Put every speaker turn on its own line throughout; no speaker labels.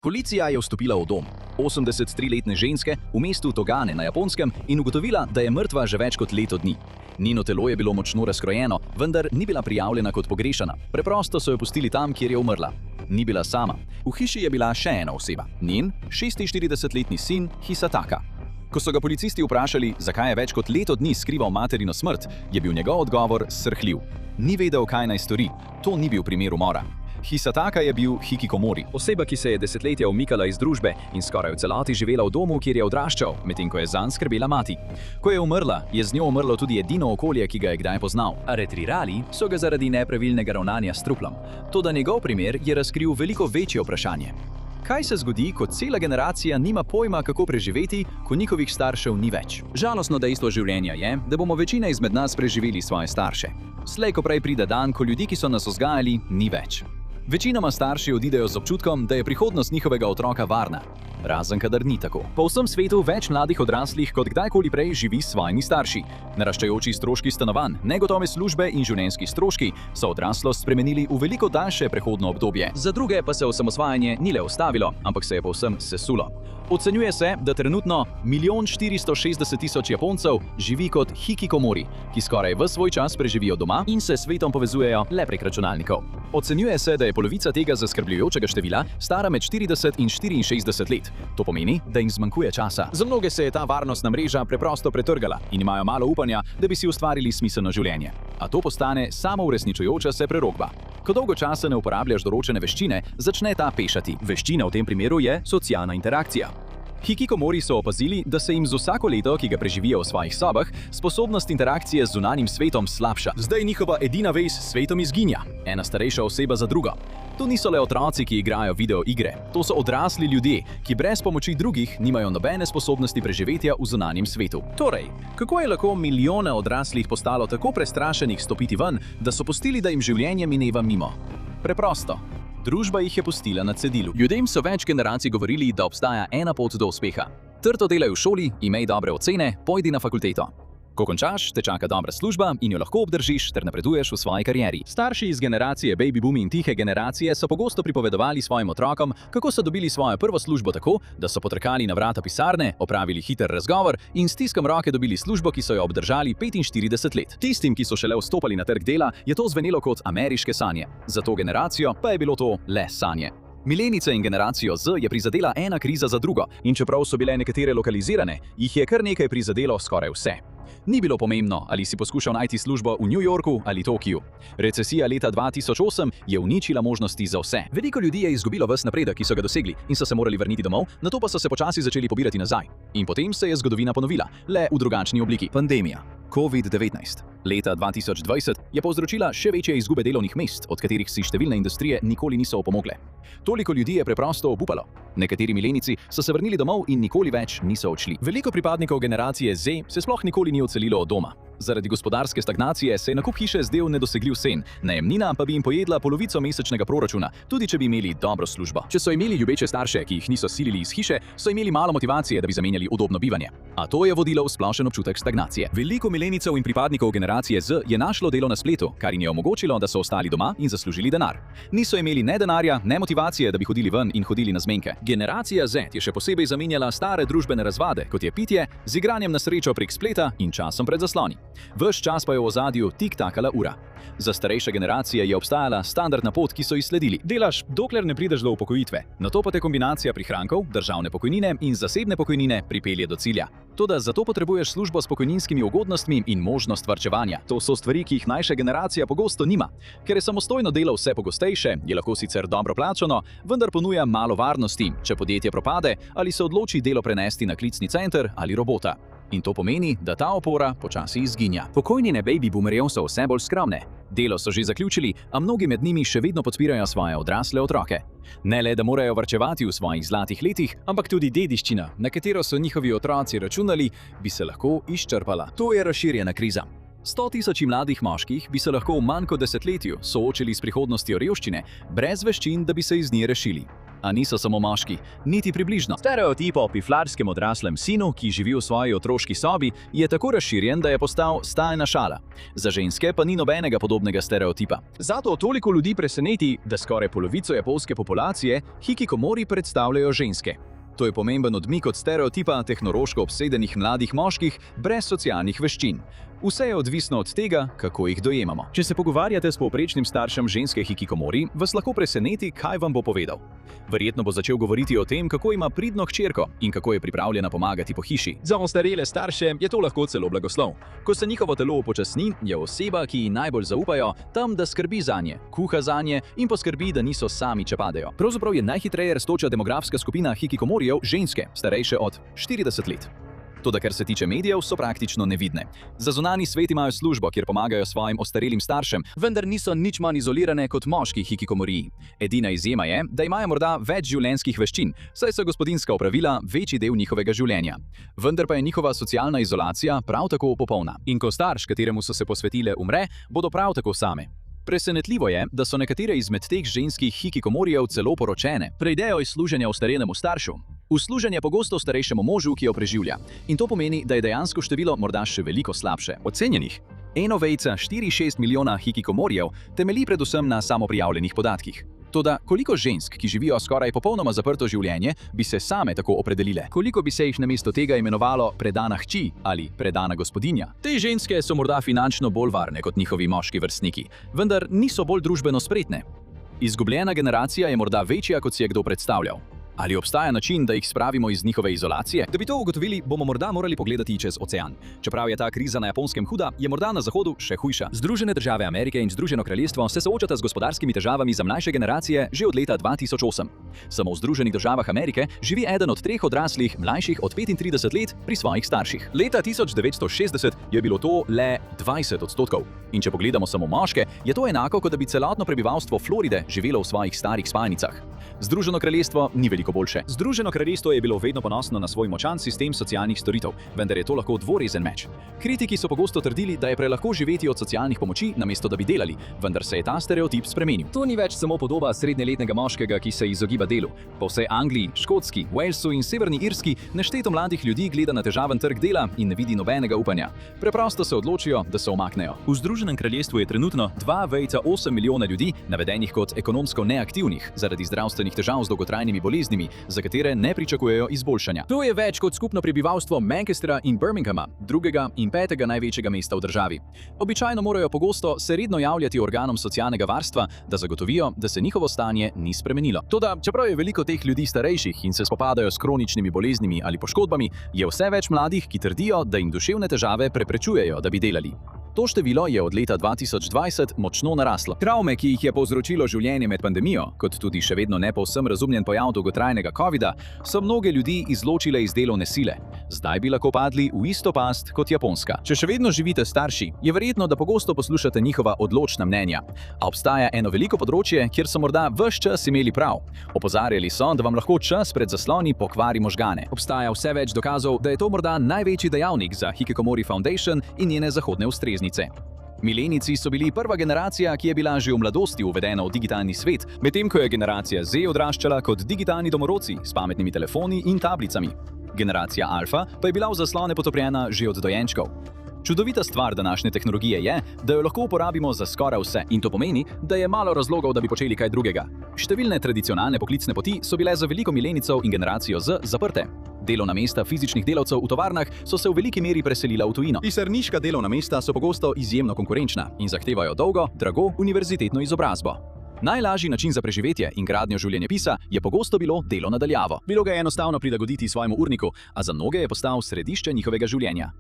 Policija je vstopila v dom 83-letne ženske v mestu Togane na Japonskem in ugotovila, da je mrtva že več kot leto dni. Njeno telo je bilo močno razkrojeno, vendar ni bila prijavljena kot pogrešana. Preprosto so jo pustili tam, kjer je umrla. Ni bila sama. V hiši je bila še ena oseba, njen 46-letni sin Hisataka. Ko so ga policisti vprašali, zakaj je več kot leto dni skrival materino smrt, je bil njegov odgovor srhljiv. Ni vedel, kaj naj stori. To ni bil primer umora. Hisataka je bil hikikomori.
Oseba, ki se je desetletja umikala iz družbe in skoraj v celoti živela v domu, kjer je odraščal, medtem ko je zanj skrbela mati. Ko je umrla, je z njo umrlo tudi edino okolje, ki ga je kdaj poznal. Aretrirali so ga zaradi nepravilnega ravnanja s truplom. Toda njegov primer je razkril veliko večje vprašanje. Kaj se zgodi, ko cela generacija nima pojma, kako preživeti, ko njihovih staršev ni več? Žalostno dejstvo življenja je, da bomo večina izmed nas preživeli svoje starše. Slej ko prej pride dan, ko ljudi, ki so nas vzgajali, ni več. Večinoma starši odidejo z občutkom, da je prihodnost njihovega otroka varna. Razen kadar ni tako. Po vsem svetu več mladih odraslih kot kdajkoli prej živi s svojimi starši. Naraščajoči stroški stanovanj, negotove službe in življenjski stroški so odraslost spremenili v veliko daljše prehodno obdobje. Za druge pa se osamosvajanje ni le ustavilo, ampak se je povsem sesulo. Ocenjuje se, da trenutno 1.460.000 Japoncev živi kot hikikomori, ki skoraj ves svoj čas preživijo doma in se s svetom povezujejo le prek računalnikov. Ocenjuje se, da je polovica tega zaskrbljujočega števila stara med 40 in 64 let. To pomeni, da jim zmanjkuje časa. Za mnoge se je ta varnostna mreža preprosto pretrgala in imajo malo upanja, da bi si ustvarili smiselno življenje. A to postane samouresničujoča se prerokba. Ko dolgo časa ne uporabljaš določene veščine, začne ta pešati. Veščina v tem primeru je socialna interakcija. Hikikomori so opazili, da se jim z vsako leto, ki ga preživijo v svojih sobah, sposobnost interakcije z zunanjim svetom slabša. Zdaj njihova edina vez s svetom izginja. Ena starejša oseba za drugo. To niso le otroci, ki igrajo video igre. To so odrasli ljudje, ki brez pomoči drugih nimajo nobene sposobnosti preživetja v zunanjem svetu. Torej, kako je lahko milijone odraslih postalo tako prestrašenih stopiti ven, da so pustili, da jim življenje mineva mimo? Preprosto. Družba jih je pustila na cedilu. Ljudem so več generacij govorili, da obstaja ena pot do uspeha. Trdo delaj v šoli, imej dobre ocene, pojdi na fakulteto. Ko končaš, te čaka dobra služba in jo lahko obdržiš ter napreduješ v svoji karieri. Starši iz generacije baby boom in tihe generacije so pogosto pripovedovali svojim otrokom, kako so dobili svojo prvo službo tako, da so potrkali na vrata pisarne, opravili hiter razgovor in s tiskom roke dobili službo, ki so jo obdržali 45 let. Tistim, ki so šele vstopali na trg dela, je to zvenelo kot ameriške sanje. Za to generacijo pa je bilo to le sanje. Milenice in generacijo Z je prizadela ena kriza za drugo in čeprav so bile nekatere lokalizirane, jih je kar nekaj prizadelo skoraj vse. Ni bilo pomembno, ali si poskušal najti službo v New Yorku ali Tokiu. Recesija leta 2008 je uničila možnosti za vse. Veliko ljudi je izgubilo ves napredek, ki so ga dosegli in so se morali vrniti domov, nato pa so se počasi začeli pobirati nazaj. In potem se je zgodovina ponovila, le v drugačni obliki. Pandemija. COVID-19. Leta 2020 je povzročila še večje izgube delovnih mest, od katerih si številne industrije nikoli niso opomogle. Toliko ljudi je preprosto obupalo. Nekateri milenici so se vrnili domov in nikoli več niso odšli. Veliko pripadnikov generacije Z se sploh nikoli ni odselilo od doma. Zaradi gospodarske stagnacije se je nakup hiše zdel nedosegljiv sen, najemnina pa bi jim pojedla polovico mesečnega proračuna, tudi če bi imeli dobro službo. Če so imeli ljubeče starše, ki jih niso silili iz hiše, so imeli malo motivacije, da bi zamenjali udobno bivanje. A to je vodilo v splošen občutek stagnacije. Veliko milenicev in pripadnikov generacije Z je našlo delo na spletu, kar jim je omogočilo, da so ostali doma in zaslužili denar. Niso imeli ne denarja, ne motivacije, da bi hodili ven in hodili na zmenke. Generacija Z je še posebej zamenjala stare družbene razvade, kot je pitje, z igranjem na srečo prek spleta in časom pred zasloni. Ves čas pa je v ozadju tik-takala ura. Za starejše generacije je obstajala standardna pot, ki so ji sledili. Delaš, dokler ne prideš do upokojitve. Nato pa te kombinacija prihrankov, državne pokojnine in zasebne pokojnine pripelje do cilja. Toda zato potrebuješ službo s pokojninskimi ugodnostmi in možnost varčevanja. To so stvari, ki jih mlajša generacija pogosto nima. Ker je samostojno delo vse pogostejše, je lahko sicer dobro plačano, vendar ponuja malo varnosti, če podjetje propade ali se odloči delo prenesti na klicni center ali robota. In to pomeni, da ta opora počasi izginja. Pokojnine baby boomerjev so vse bolj skromne. Delo so že zaključili, a mnogi med njimi še vedno podpirajo svoje odrasle otroke. Ne le, da morajo varčevati v svojih zlatih letih, ampak tudi dediščina, na katero so njihovi otroci računali, bi se lahko izčrpala. To je razširjena kriza. 100.000 mladih moških bi se lahko v manj kot desetletju soočili s prihodnostjo revščine, brez veščin, da bi se iz nje rešili.
A niso samo moški, niti približno.
Stereotip o piflarskem odraslem sinu, ki živi v svoji otroški sobi, je tako razširjen, da je postal stalna šala. Za ženske pa ni nobenega podobnega stereotipa. Zato toliko ljudi preseneti, da skoraj polovico japonske populacije hikikomori predstavljajo ženske. To je pomemben odmik od stereotipa tehnološko obsedenih mladih moških brez socialnih veščin. Vse je odvisno od tega, kako jih dojemamo. Če se pogovarjate s povprečnim staršem ženske hikikomori, vas lahko preseneti, kaj vam bo povedal. Verjetno bo začel govoriti o tem, kako ima pridno hčerko in kako je pripravljena pomagati po hiši. Za ostarele starše je to lahko celo blagoslov. Ko se njihovo telo upočasni, je oseba, ki ji najbolj zaupajo, tam, da skrbi zanje, kuha zanje in poskrbi, da niso sami, če padejo. Pravzaprav je najhitreje rastoča demografska skupina hikikomorijev ženske, starejše od 40 let. Toda ker se tiče medijev, so praktično nevidne. Za zunanji svet imajo službo, kjer pomagajo svojim ostarelim staršem, vendar niso nič manj izolirane kot moški hikikomoriji. Edina izjema je, da imajo morda več življenjskih veščin, saj so gospodinjska opravila večji del njihovega življenja. Vendar pa je njihova socialna izolacija prav tako popolna. In ko starš, kateremu so se posvetile, umre, bodo prav tako same. Presenetljivo je, da so nekatere izmed teh ženskih hikikomorijev celo poročene. Preidejo iz služenja ostarelemu staršu v služenje pogosto starejšemu možu, ki jo preživlja. In to pomeni, da je dejansko število morda še veliko slabše. Ocenjenih 1,46 milijona hikikomorijev temelji predvsem na samoprijavljenih podatkih. Toda koliko žensk, ki živijo skoraj popolnoma zaprto življenje, bi se same tako opredelile? Koliko bi se jih namesto tega imenovalo predana hči ali predana gospodinja? Te ženske so morda finančno bolj varne kot njihovi moški vrstniki, vendar niso bolj družbeno spretne. Izgubljena generacija je morda večja, kot si je kdo predstavljal. Ali obstaja način, da jih spravimo iz njihove izolacije? Da bi to ugotovili, bomo morda morali pogledati čez ocean. Čeprav je ta kriza na Japonskem huda, je morda na Zahodu še hujša. Združene države Amerike in Združeno kraljestvo se soočata z gospodarskimi težavami za mlajše generacije že od leta 2008. Samo v Združenih državah Amerike živi eden od 3 odraslih mlajših od 35 let pri svojih starših. Leta 1960 je bilo to le 20%. In če pogledamo samo moške, je to enako, kot da bi celotno prebivalstvo Floride živelo v svojih starih spalnicah. Združeno kraljestvo ni veliko boljše. Združeno kraljestvo je bilo vedno ponosno na svoj močan sistem socialnih storitev, vendar je to lahko dvorezen meč. Kritiki so pogosto trdili, da je prelahko živeti od socialnih pomoči, namesto da bi delali, vendar se je ta stereotip spremenil. To ni več samo podoba srednjeletnega moškega, ki se izogiba delu. Po vsej Angliji, Škotski, Walesu in Severni Irski nešteto mladih ljudi gleda na težaven trg dela in ne vidi nobenega upanja. Preprosto se odločijo, da se umaknejo. V Združenem kraljestvu je trenutno 2,8 milijona ljudi navedenih kot ekonomsko neaktivnih zaradi zdravstvenih težav z dolgotrajnimi boleznimi, za katere ne pričakujejo izboljšanja. To je več kot skupno prebivalstvo Manchestra in Birminghama, drugega in 5. največjega mesta v državi. Običajno morajo pogosto se redno javljati organom socialnega varstva, da zagotovijo, da se njihovo stanje ni spremenilo. Toda, čeprav je veliko teh ljudi starejših in se spopadajo s kroničnimi boleznimi ali poškodbami, je vse več mladih, ki trdijo, da jim duševne težave preprečujejo, da bi delali. To število je od leta 2020 močno naraslo. Travme, ki jih je povzročilo življenje med pandemijo, kot tudi še vedno ne povsem razumljen pojav dolgotrajnega covida, so mnoge ljudi izločile iz delovne sile. Zdaj bi lahko padli v isto past kot Japonska. Če še vedno živite starši, je verjetno, da pogosto poslušate njihova odločna mnenja. A obstaja eno veliko področje, kjer so morda ves čas imeli prav. Opozarjali so, da vam lahko čas pred zasloni pokvari možgane. Obstaja vse več dokazov, da je to morda največji dejavnik za Hikikomori Foundation in njene zahodne ustreznice. Milenici so bili prva generacija, ki je bila že v mladosti uvedena v digitalni svet, medtem ko je generacija Z odraščala kot digitalni domorodci s pametnimi telefoni in tablicami. Generacija Alfa pa je bila v zaslone potopljena že od dojenčkov. Čudovita stvar današnje tehnologije je, da jo lahko uporabimo za skoraj vse, in to pomeni, da je malo razlogov, da bi počeli kaj drugega. Številne tradicionalne poklicne poti so bile za veliko milenicov in generacijo Z zaprte. Delovna mesta fizičnih delavcev v tovarnah so se v veliki meri preselila v tujino. Pisarniška delovna mesta so pogosto izjemno konkurenčna in zahtevajo dolgo, drago univerzitetno izobrazbo. Najlažji način za preživetje in gradnjo življenjepisa je pogosto bilo delo na daljavo. Bilo ga je enostavno prilagoditi svojemu urniku, a za mnoge je postal središče njihovega življenja.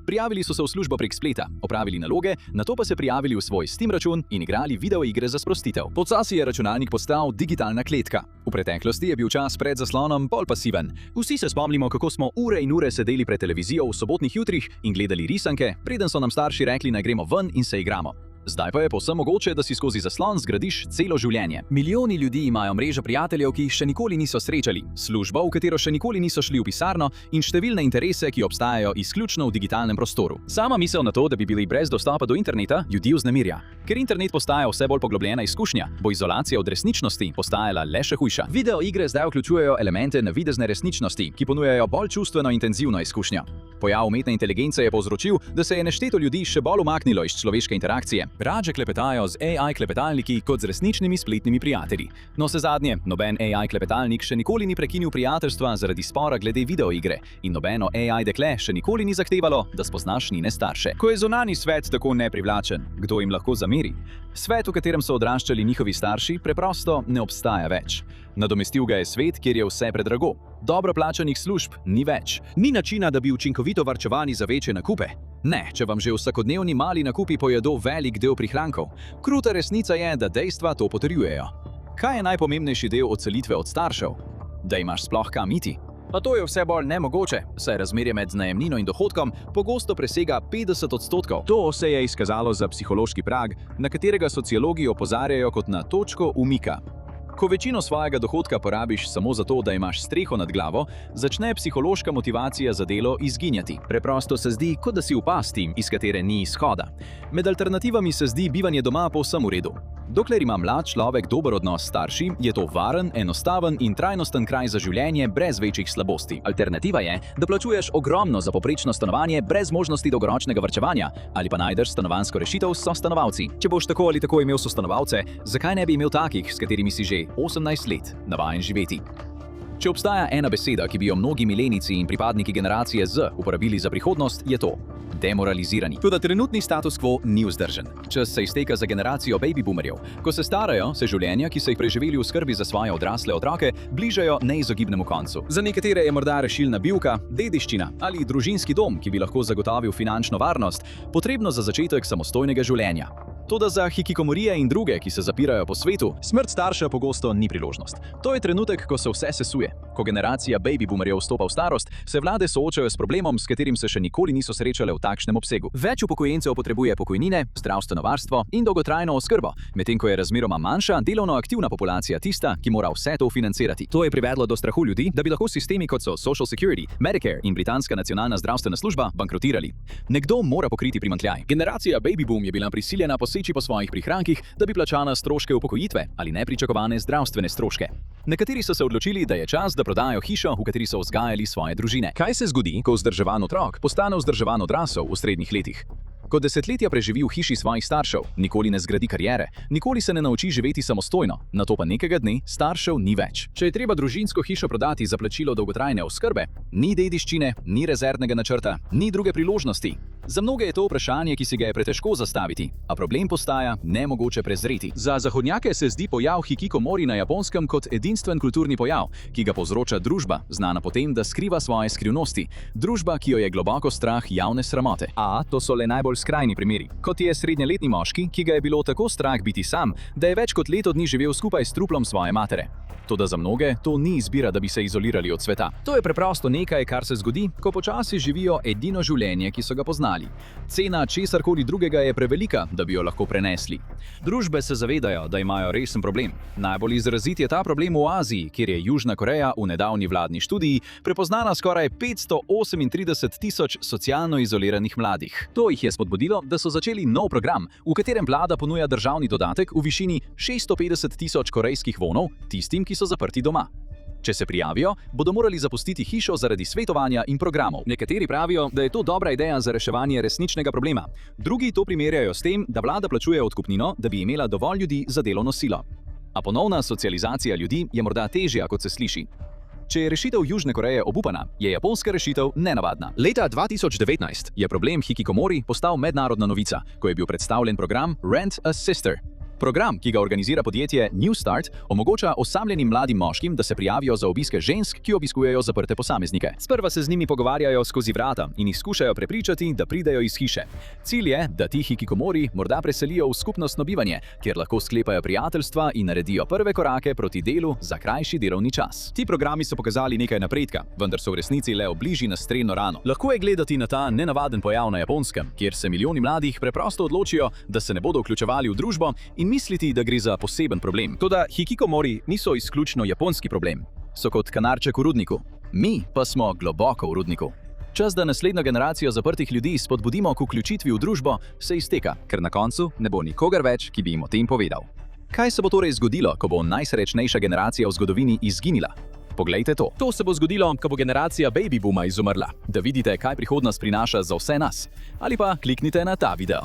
Prijavili so se v službo prek spleta, opravili naloge, nato pa se prijavili v svoj Steam račun in igrali videoigre za sprostitev. Počasi je računalnik postal digitalna kletka. V preteklosti je bil čas pred zaslonom bolj pasiven. Vsi se spomnimo, kako smo ure in ure sedeli pred televizijo v sobotnih jutrih in gledali risanke, preden so nam starši rekli, naj gremo ven in se igramo.
Zdaj pa je povsem mogoče, da si skozi zaslon zgradiš celo življenje.
Milijoni ljudi imajo mrežo prijateljev, ki jih še nikoli niso srečali, službo, v katero še nikoli niso šli v pisarno in številne interese, ki obstajajo izključno v digitalnem prostoru. Sama misel na to, da bi bili brez dostopa do interneta, ljudi vznemirja. Ker internet postaja vse bolj poglobljena izkušnja, bo izolacija od resničnosti postajala le še hujša. Video igre zdaj vključujejo elemente navidezne resničnosti, ki ponujajo bolj čustveno intenzivno izkušnjo. Pojav umetne inteligence je povzročil, da se je nešteto ljudi še bolj umaknilo iz človeške interakcije. Raje klepetajo z AI klepetalniki kot z resničnimi spletnimi prijatelji. No, sezadnje, noben AI klepetalnik še nikoli ni prekinil prijateljstva zaradi spora glede videoigre in nobeno AI dekle še nikoli ni zahtevalo, da spoznaš njene starše. Ko je zunanji svet tako neprivlačen, kdo jim lahko zameri? Svet, v katerem so odraščali njihovi starši, preprosto ne obstaja več. Nadomestil ga je svet, kjer je vse predrago. Dobro plačanih služb ni več. Ni načina, da bi učinkovito varčevali za večje nakupe. Ne, če vam že vsakodnevni mali nakupi pojedo velik del prihrankov. Kruta resnica je, da dejstva to potrjujejo. Kaj je najpomembnejši del odselitve od staršev? Da imaš sploh kam iti. Pa to je vse bolj nemogoče, saj razmerje med najemnino in dohodkom pogosto presega 50%. To se je izkazalo za psihološki prag, na katerega sociologi opozarjajo kot na točko umika. Ko večino svojega dohodka porabiš samo zato, da imaš streho nad glavo, začne psihološka motivacija za delo izginjati. Preprosto se zdi, kot da si v pasti, iz katere ni izhoda. Med alternativami se zdi bivanje doma povsem v redu. Dokler ima mlad človek dober odnos s starši, je to varen, enostaven in trajnosten kraj za življenje brez večjih slabosti. Alternativa je, da plačuješ ogromno za povprečno stanovanje brez možnosti dolgoročnega varčevanja ali pa najdeš stanovanjsko rešitev s sostanovalci. Če boš tako ali tako imel sostanovalce, zakaj ne bi imel takih, s katerimi si že 18 let navajen živeti? Če obstaja ena beseda, ki bi jo mnogi milenici in pripadniki generacije Z uporabili za prihodnost, je to demoralizirani. Toda trenutni status quo ni vzdržen. Čas se izteka za generacijo baby boomerjev. Ko se starajo, se življenja, ki so jih preživeli v skrbi za svoje odrasle otroke, bližajo neizogibnemu koncu. Za nekatere je morda rešilna bilka, dediščina ali družinski dom, ki bi lahko zagotovil finančno varnost, potrebno za začetek samostojnega življenja. Toda za hikikomorije in druge, ki se zapirajo po svetu, smrt starša pogosto ni priložnost. To je trenutek, ko se vse sesuje. Ko generacija baby boomerjev vstopa v starost, se vlade soočajo s problemom, s katerim se še nikoli niso srečale v takšnem obsegu. Več upokojencev potrebuje pokojnine, zdravstveno varstvo in dolgotrajno oskrbo, medtem ko je razmeroma manjša delovno aktivna populacija tista, ki mora vse to financirati. To je privedlo do strahu ljudi, da bi lahko sistemi kot so Social Security, Medicare in britanska nacionalna zdravstvena služba bankrotirali. Nekdo mora pokriti primanjkljaj. Generacija baby boom je bila prisiljena poseči po svojih prihrankih, da bi plačala stroške upokojitve ali nepričakovane zdravstvene stroške. Nekateri so se odločili, da je čas, da prodajo hišo, v kateri so vzgajali svoje družine. Kaj se zgodi, ko vzdrževan otrok postane vzdrževan odrasel v srednjih letih? Ko desetletja preživi v hiši svojih staršev, nikoli ne zgradi kariere, nikoli se ne nauči živeti samostojno, nato pa nekega dne staršev ni več. Če je treba družinsko hišo prodati za plačilo dolgotrajne oskrbe, ni dediščine, ni rezervnega načrta, ni druge priložnosti. Za mnoge je to vprašanje, ki si ga je pretežko zastaviti, a problem postaja nemogoče prezreti. Za zahodnjake se zdi pojav hikikomori na Japonskem kot edinstven kulturni pojav, ki ga povzroča družba, znana po tem, da skriva svoje skrivnosti. Družba, ki jo je globoko strah javne sramote. A to so le najbolj skrajni primeri. Kot je srednjeletni moški, ki ga je bilo tako strah biti sam, da je več kot leto dni živel skupaj s truplom svoje matere. Toda za mnoge to ni izbira, da bi se izolirali od sveta. To je preprosto nekaj, kar se zgodi, ko počasi živijo edino življenje, ki so ga poznali. Cena česarkoli drugega je prevelika, da bi jo lahko prenesli. Družbe se zavedajo, da imajo resen problem. Najbolj izrazit je ta problem v Aziji, kjer je Južna Koreja v nedavni vladni študiji prepoznala skoraj 538 tisoč socialno izoliranih mladih. To jih je spodbudilo, da so začeli nov program, v katerem vlada ponuja državni dodatek v višini 650 tisoč korejskih vonov tistim, ki so zaprti doma. Če se prijavijo, bodo morali zapustiti hišo zaradi svetovanja in programov. Nekateri pravijo, da je to dobra ideja za reševanje resničnega problema. Drugi to primerjajo s tem, da vlada plačuje odkupnino, da bi imela dovolj ljudi za delovno silo. A ponovna socializacija ljudi je morda težja, kot se sliši. Če je rešitev Južne Koreje obupana, je japonska rešitev nenavadna. Leta 2019 je problem hikikomori postal mednarodna novica, ko je bil predstavljen program Rent a Sister.
Program, ki ga organizira podjetje New Start, omogoča osamljenim mladim moškim, da se prijavijo za obiske žensk, ki obiskujejo zaprte posameznike.
Sprva se z njimi pogovarjajo skozi vrata in jih skušajo prepričati, da pridejo iz hiše. Cilj je, da ti hikikomori morda preselijo v skupnostno bivanje, kjer lahko sklepajo prijateljstva in naredijo prve korake proti delu za krajši delovni čas. Ti programi so pokazali nekaj napredka, vendar so v resnici le obliži na strelno rano. Lahko je gledati na ta nenavaden pojav na Japonskem, kjer se milijoni mladih preprosto odločijo, da se ne bodo vključevali v družbo in misliti, da gre za poseben problem. Toda hikikomori niso izključno japonski problem. So kot kanarček v rudniku. Mi pa smo globoko v rudniku. Čas, da naslednjo generacijo zaprtih ljudi spodbudimo k vključitvi v družbo, se izteka, ker na koncu ne bo nikogar več, ki bi jim o tem povedal. Kaj se bo torej zgodilo, ko bo najsrečnejša generacija v zgodovini izginila? Poglejte to. To se bo zgodilo, ko bo generacija baby booma izumrla. Da vidite, kaj prihodnost prinaša za vse nas. Ali pa kliknite na ta video.